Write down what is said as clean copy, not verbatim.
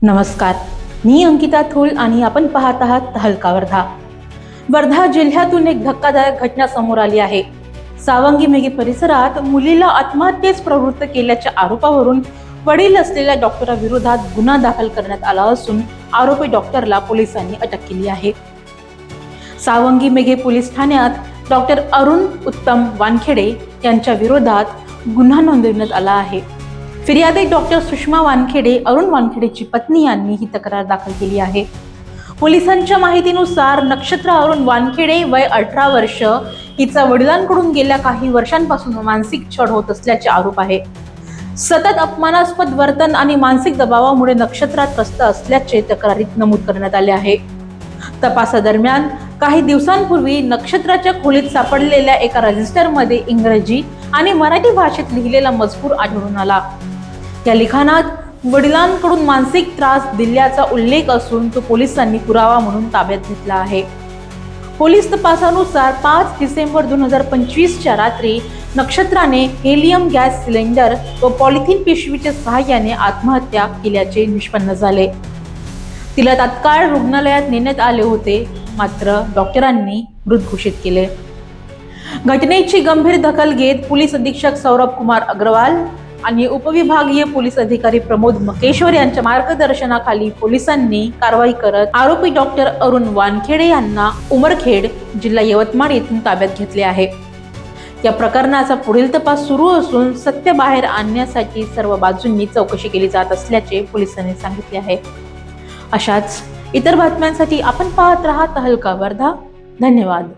नमस्कार, मी अंकिता थोल आणि आपण पाहत आहात तहलका वर्धा. वर्धा जिल्ह्यातून एक धक्कादायक घटना समोर आली आहे. सावंगी मेघे परिसरात मुलीला आत्महत्येस प्रवृत्त केल्याच्या आरोपावरून वडील असलेल्या डॉक्टराविरोधात गुन्हा दाखल करण्यात आला असून आरोपी डॉक्टरला पोलिसांनी अटक केली आहे. सावंगी मेघे पोलीस ठाण्यात डॉक्टर अरुण उत्तम वानखेडे यांच्या विरोधात गुन्हा नोंदवण्यात आला आहे. फिर्यादी डॉक्टर सुषमा वानखेडे, अरुण वानखेडेची पत्नी यांनी ही तक्रार दाखल केली आहे. पोलिसांच्या माहितीनुसार नक्षत्र अरुण वानखेडे वय 18 वर्ष हिचा वडिलांकडून गेल्या काही वर्षांपासून मानसिक छळ होत असल्याचे आरोप आहे. सतत अपमानास्पद वर्तन आणि मानसिक दबावामुळे नक्षत्रात त्रस्त असल्याचे तक्रारीत नमूद करण्यात आले आहे. तपासादरम्यान काही दिवसांपूर्वी नक्षत्राच्या खोलीत सापडलेल्या एका रजिस्टरमध्ये इंग्रजी आणि मराठी भाषेत लिहिलेला मजकूर आढळून आला. या लिखाणात वडिलांकडून मानसिक त्रास दिल्याचा उल्लेख असून तो पोलिसांनी पुरावा म्हणून ताब्यात घेतला आहे. पोलीस तपासानुसार 5 डिसेंबर 2025च्या रात्री नक्षत्राने हेलियम गॅस सिलेंडर व पॉलिथिन पिशवीच्या सहाय्याने आत्महत्या केल्याचे निष्पन्न झाले. तिला तात्काळ रुग्णालयात नेण्यात आले होते, मात्र डॉक्टरांनी मृत घोषित केले. घटनेची गंभीर दखल घेत पोलीस अधीक्षक सौरभ कुमार अग्रवाल आणि उपविभागीय पोलीस अधिकारी प्रमोद मकेश्वर यांच्या मार्गदर्शनाखाली पोलिसांनी कारवाई करत आरोपी डॉक्टर अरुण वानखेडे यांना उमरखेड, जिल्हा यवतमाळ येथून ताब्यात घेतले आहे. या प्रकरणाचा पुढील तपास सुरू असून सत्य बाहेर आणण्यासाठी सर्व बाजूंनी चौकशी केली जात असल्याचे पोलिसांनी सांगितले आहे. अशाच इतर बातम्यांसाठी आपण पाहत राहा तहलका वर्धा. धन्यवाद.